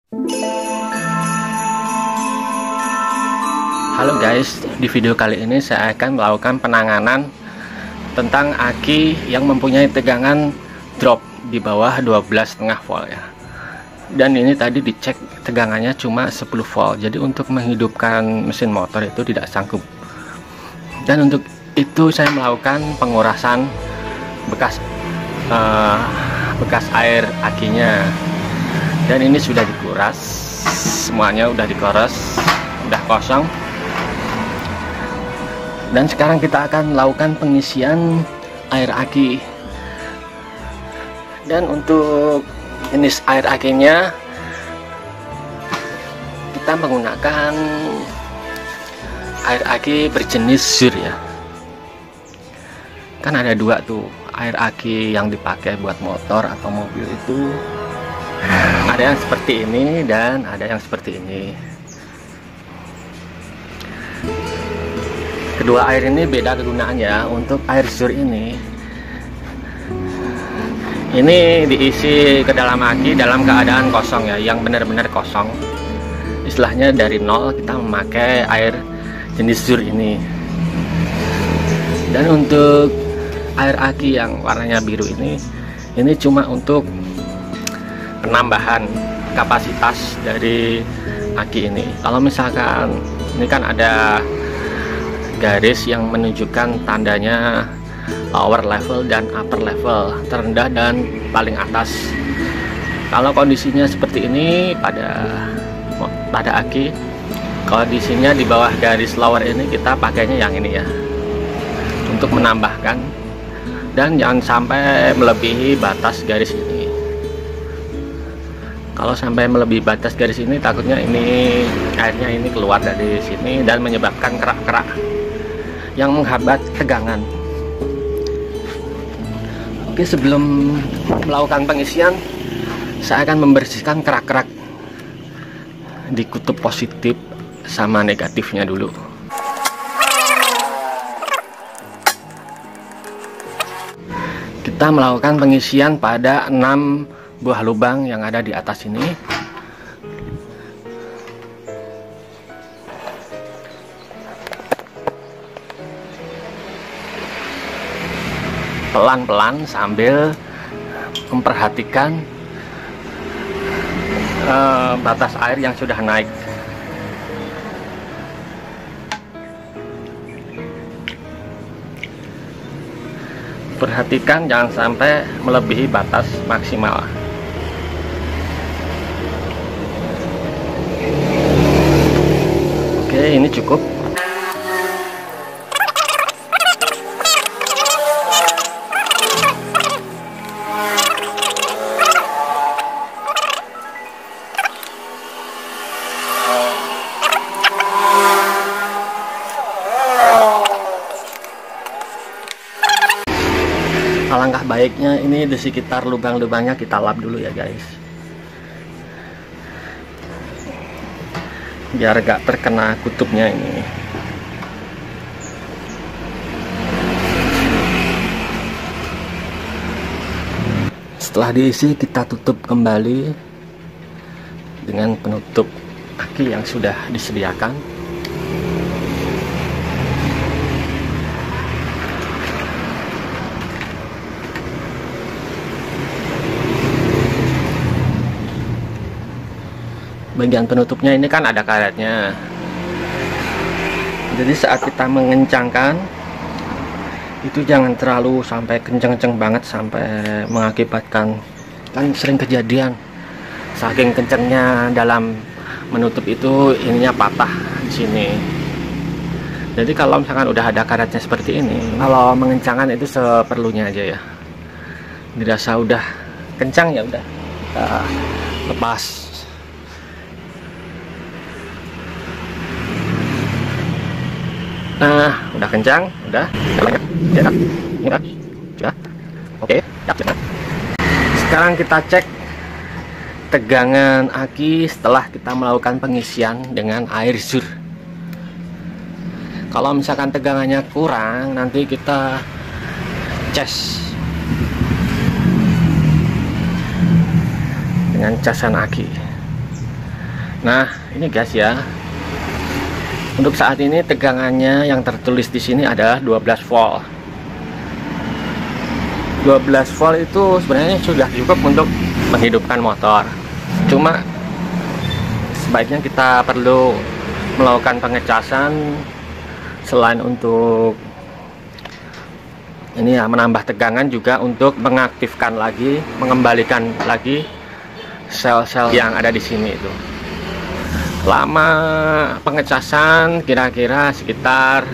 Halo guys, di video kali ini saya akan melakukan penanganan tentang aki yang mempunyai tegangan drop di bawah 12,5 volt ya. Dan ini tadi dicek tegangannya cuma 10 volt. Jadi untuk menghidupkan mesin motor itu tidak sanggup. Dan untuk itu saya melakukan pengurasan bekas air akinya. Dan ini sudah dikuras, semuanya udah dikuras, udah kosong. Dan sekarang kita akan melakukan pengisian air aki. Dan untuk jenis air akinya kita menggunakan air aki berjenis Sur ya. Kan ada dua tuh, air aki yang dipakai buat motor atau mobil itu ada yang seperti ini dan ada yang seperti ini. Kedua air ini beda kegunaannya. Untuk air Sur ini diisi ke dalam aki dalam keadaan kosong ya, yang benar-benar kosong. Istilahnya dari nol kita memakai air jenis Sur ini. Dan untuk air aki yang warnanya biru ini cuma untuk penambahan kapasitas dari aki ini. Kalau misalkan ini kan ada garis yang menunjukkan tandanya lower level dan upper level, terendah dan paling atas. Kalau kondisinya seperti ini pada aki, kondisinya di bawah garis lower ini kita pakainya yang ini ya, untuk menambahkan, dan jangan sampai melebihi batas garis ini. Kalau sampai melebihi batas garis ini, takutnya ini airnya ini keluar dari sini dan menyebabkan kerak-kerak yang menghambat tegangan. Oke, sebelum melakukan pengisian, saya akan membersihkan kerak-kerak di kutub positif sama negatifnya dulu. Kita melakukan pengisian pada 6 buah lubang yang ada di atas ini. Pelan-pelan sambil memperhatikan batas air yang sudah naik. Perhatikan jangan sampai melebihi batas maksimal. Oke, ini cukup. Alangkah baiknya ini di sekitar lubang-lubangnya kita lap dulu ya guys, biar gak terkena kutubnya ini. Setelah diisi, kita tutup kembali dengan penutup aki yang sudah disediakan. Bagian penutupnya ini kan ada karetnya, jadi saat kita mengencangkan itu jangan terlalu sampai kenceng-kenceng banget sampai mengakibatkan, kan sering kejadian saking kencengnya dalam menutup itu ininya patah di sini. Jadi kalau misalkan udah ada karetnya seperti ini, kalau mengencangkan itu seperlunya aja ya. Dirasa udah kencang ya udah kita lepas. Nah, udah kencang, udah. Oke, sekarang kita cek tegangan aki setelah kita melakukan pengisian dengan air Sur. Kalau misalkan tegangannya kurang, nanti kita cas dengan casan aki. Nah, ini guys ya. Untuk saat ini tegangannya yang tertulis di sini adalah 12 volt. 12 volt itu sebenarnya sudah cukup untuk menghidupkan motor. Cuma sebaiknya kita perlu melakukan pengecasan selain untuk ini ya, menambah tegangan, juga untuk mengaktifkan lagi, mengembalikan lagi sel-sel yang ada di sini itu. Lama pengecasan kira-kira sekitar,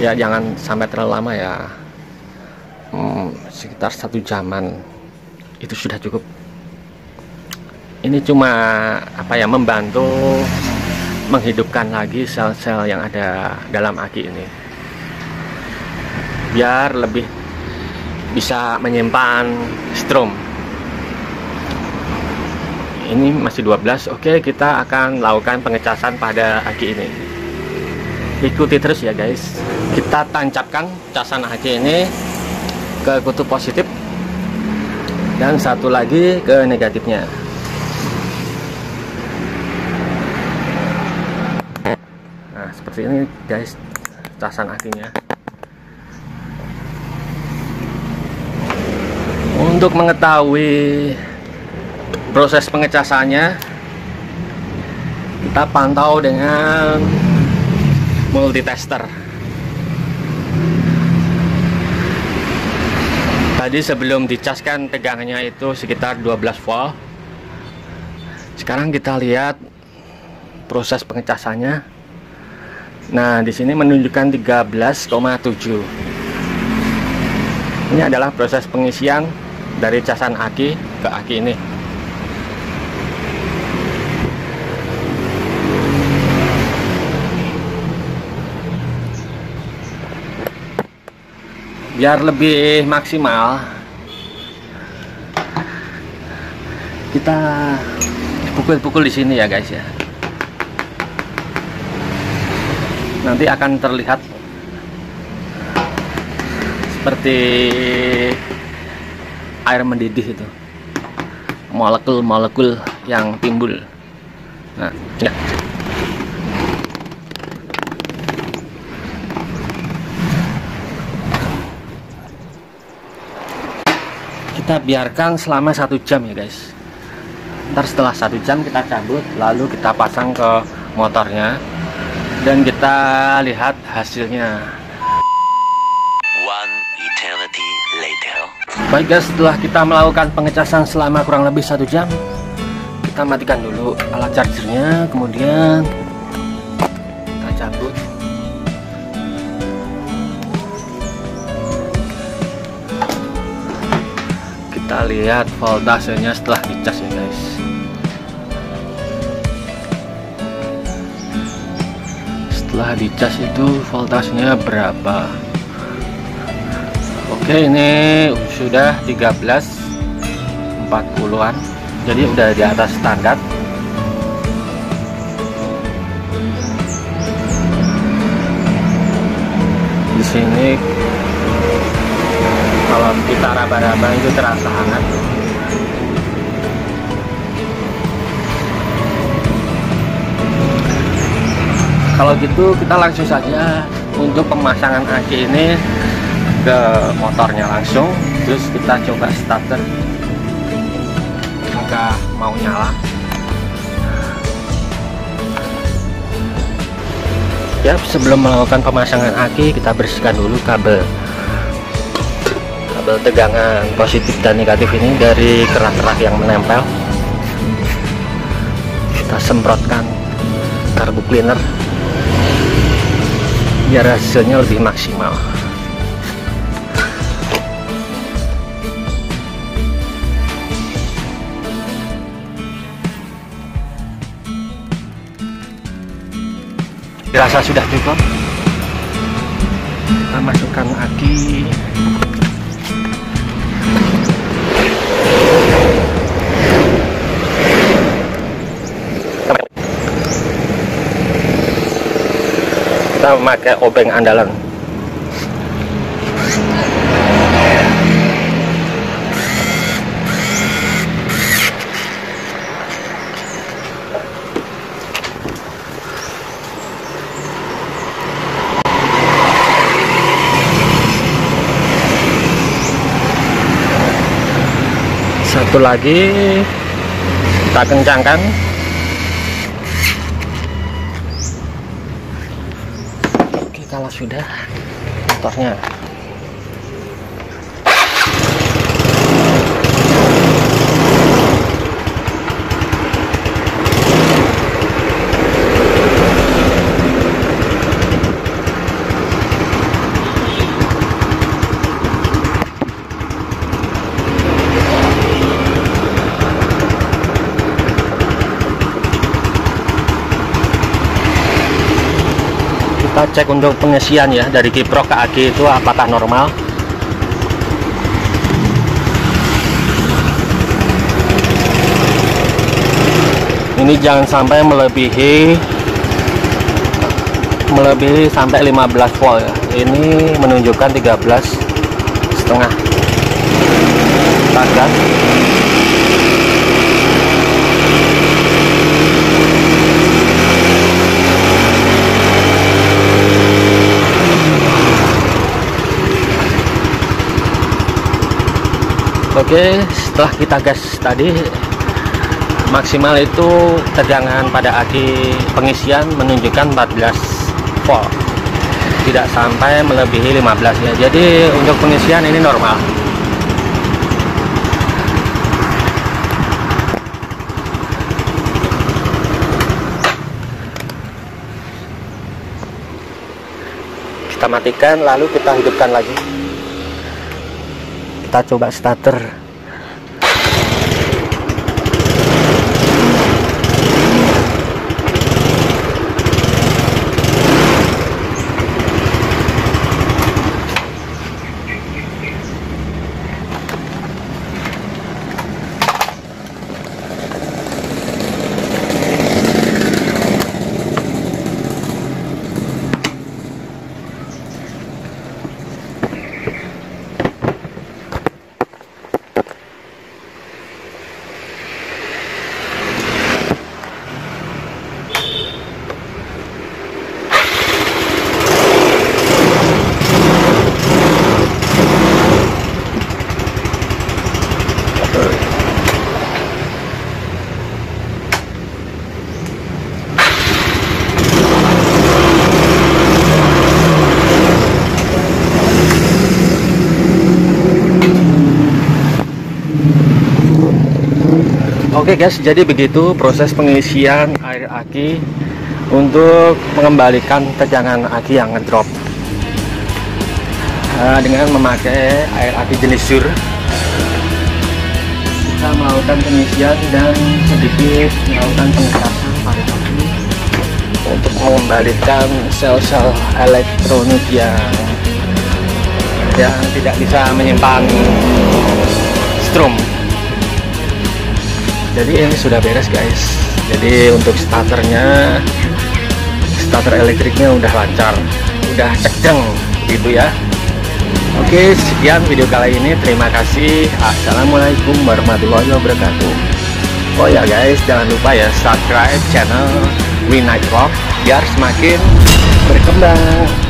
ya jangan sampai terlalu lama ya, sekitar 1 jaman itu sudah cukup. Ini cuma apa ya, membantu menghidupkan lagi sel-sel yang ada dalam aki ini, biar lebih bisa menyimpan strom. Ini masih 12. Oke, kita akan lakukan pengecasan pada aki ini. Ikuti terus ya guys. Kita tancapkan casan aki ini ke kutub positif dan satu lagi ke negatifnya. Nah, seperti ini guys casan akinya. Untuk mengetahui proses pengecasannya, kita pantau dengan multitester. Tadi sebelum dicaskan tegangannya itu sekitar 12 volt. Sekarang kita lihat proses pengecasannya. Nah, di sini menunjukkan 13,7. Ini adalah proses pengisian dari casan aki ke aki ini. Biar lebih maksimal, kita pukul-pukul di sini ya guys ya. Nanti akan terlihat seperti air mendidih itu, molekul-molekul yang timbul. Nah, ya. Kita biarkan selama 1 jam ya guys. Ntar setelah 1 jam kita cabut, lalu kita pasang ke motornya dan kita lihat hasilnya. One eternity later. Baik guys, setelah kita melakukan pengecasan selama kurang lebih 1 jam, kita matikan dulu alat chargernya, kemudian kita cabut. Kita lihat voltasenya setelah dicas ya guys. Setelah dicas itu voltasenya berapa? Oke, ini sudah 1340-an, jadi udah di atas standar. Di sini kalau kita raba-raba itu terasa hangat. Kalau gitu kita langsung saja untuk pemasangan aki ini ke motornya langsung, terus kita coba starter. Apakah mau nyala? Ya, sebelum melakukan pemasangan aki, kita bersihkan dulu kabel tegangan positif dan negatif ini dari kerak-kerak yang menempel. Kita semprotkan karbu cleaner biar hasilnya lebih maksimal. Dirasa sudah cukup. Kita masukkan aki. Kita memakai obeng andalan. Satu lagi kita kencangkan. Oke, kalau sudah motornya. Kita cek untuk pengisian ya, dari kiprok ke aki itu apakah normal. Ini jangan sampai melebihi sampai 15 volt ya. Ini menunjukkan 13,5. Kita gas. Oke, setelah kita gas tadi, maksimal itu tegangan pada aki pengisian menunjukkan 14 volt, tidak sampai melebihi 15 ya. Jadi untuk pengisian ini normal. Kita matikan, lalu kita hidupkan lagi. Kita coba starter. Oke guys, jadi begitu proses pengisian air aki untuk mengembalikan tegangan aki yang ngedrop dengan memakai air aki jenis sur. Kita melakukan pengisian dan sedikit melakukan pengecasan pada aki untuk mengembalikan sel-sel elektronik yang tidak bisa menyimpan strom. Jadi ini sudah beres guys. Jadi untuk starter elektriknya udah lancar, udah cekceng gitu ya. Oke, sekian video kali ini. Terima kasih. Assalamualaikum warahmatullahi wabarakatuh. Oh ya guys, jangan lupa ya subscribe channel We Night Rock biar semakin berkembang.